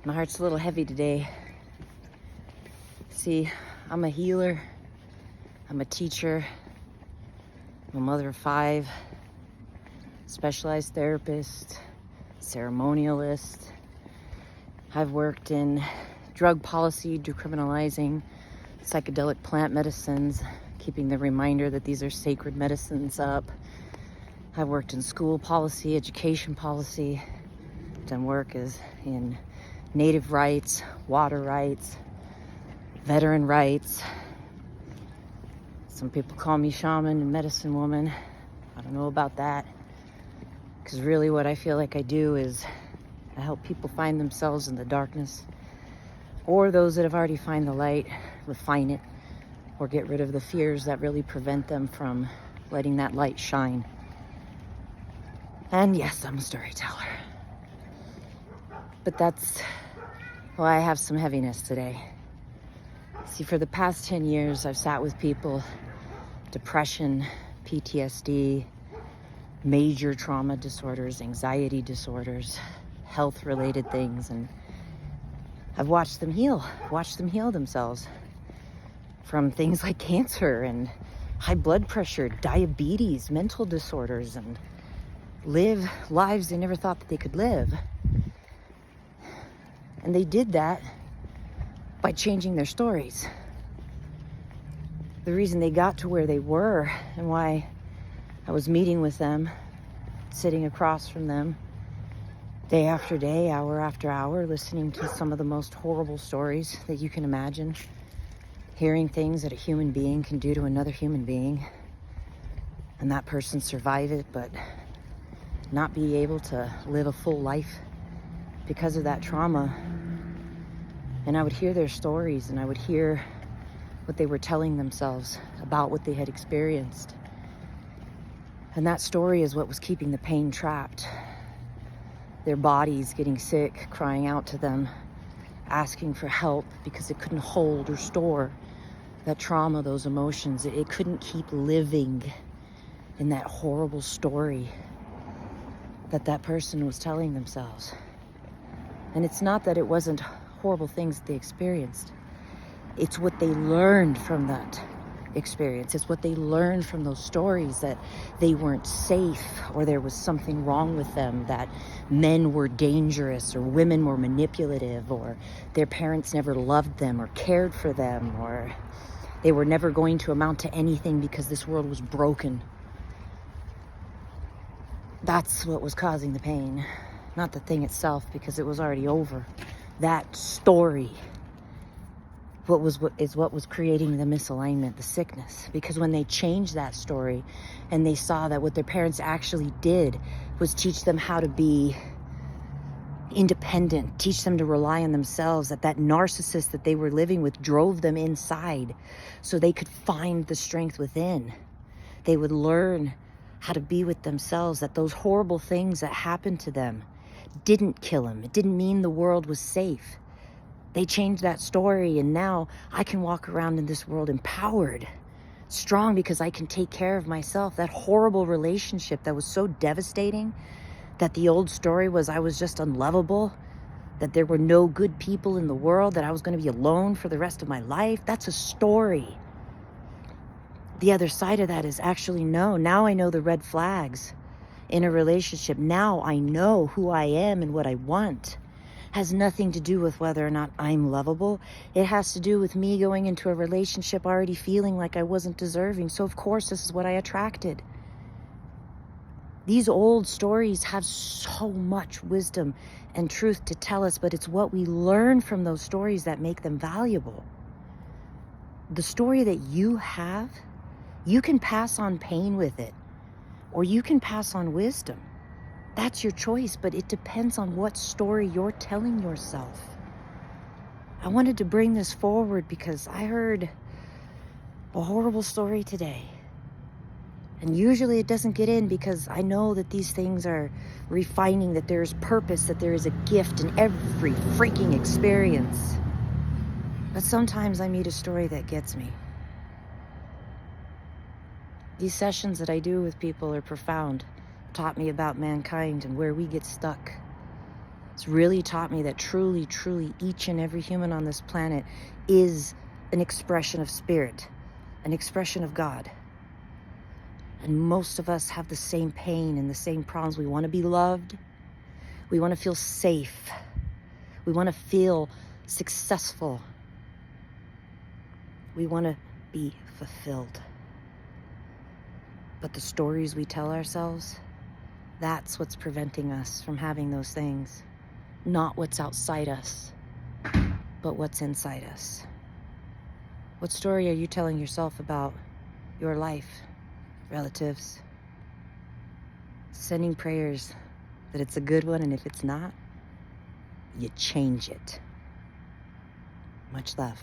My heart's a little heavy today. See, I'm a healer, I'm a teacher, I'm a mother of 5, specialized therapist, ceremonialist. I've worked in drug policy, decriminalizing psychedelic plant medicines, keeping the reminder that these are sacred medicines up. I've worked in school policy, education policy, done work in native rights, water rights, veteran rights. Some people call me shaman and medicine woman. I don't know about that. Because really what I feel like I do is I help people find themselves in the darkness, or those that have already found the light, refine it, or get rid of the fears that really prevent them from letting that light shine. And yes, I'm a storyteller. But that's why I have some heaviness today. See, for the past 10 years, I've sat with people, depression, PTSD, major trauma disorders, anxiety disorders, health-related things, and I've watched them heal themselves from things like cancer and high blood pressure, diabetes, mental disorders, and live lives they never thought that they could live. And they did that by changing their stories. The reason they got to where they were and why I was meeting with them, sitting across from them, day after day, hour after hour, listening to some of the most horrible stories that you can imagine, hearing things that a human being can do to another human being, and that person survive it, but not be able to live a full life because of that trauma. And I would hear their stories, and I would hear what they were telling themselves about what they had experienced. And that story is what was keeping the pain trapped. Their bodies getting sick, crying out to them, asking for help because it couldn't hold or store that trauma, those emotions. It couldn't keep living in that horrible story that person was telling themselves. And it's not that it wasn't horrible things that they experienced. It's what they learned from that experience. It's what they learned from those stories, that they weren't safe, or there was something wrong with them, that men were dangerous, or women were manipulative, or their parents never loved them or cared for them, or they were never going to amount to anything because this world was broken. That's what was causing the pain, not the thing itself, because it was already over. That story what was creating the misalignment, the sickness. Because when they changed that story and they saw that what their parents actually did was teach them how to be independent, teach them to rely on themselves, that narcissist that they were living with drove them inside so they could find the strength within. They would learn how to be with themselves, that those horrible things that happened to them didn't kill them. It didn't mean the world was safe. They changed that story, and now I can walk around in this world empowered, strong, because I can take care of myself. That horrible relationship that was so devastating, that the old story was I was just unlovable, that there were no good people in the world, that I was going to be alone for the rest of my life. That's a story. The other side of that is actually, no, now I know the red flags in a relationship. Now I know who I am and what I want. Has nothing to do with whether or not I'm lovable. It has to do with me going into a relationship already feeling like I wasn't deserving. So of course, this is what I attracted. These old stories have so much wisdom and truth to tell us, but it's what we learn from those stories that make them valuable. The story that you have, you can pass on pain with it, or you can pass on wisdom. That's your choice, but it depends on what story you're telling yourself. I wanted to bring this forward because I heard a horrible story today. And usually it doesn't get in because I know that these things are refining, that there is purpose, that there is a gift in every freaking experience. But sometimes I meet a story that gets me. These sessions that I do with people are profound. Taught me about mankind and where we get stuck. It's It's really taught me that truly, truly each and every human on this planet is an expression of spirit, an expression of God. And most of us have the same pain and the same problems. We want to be loved. We want to feel safe. We want to feel successful. We want to be fulfilled. But the stories we tell ourselves, that's what's preventing us from having those things. Not what's outside us, but what's inside us. What story are you telling yourself about your life, relatives? Sending prayers that it's a good one, and if it's not, you change it. Much love.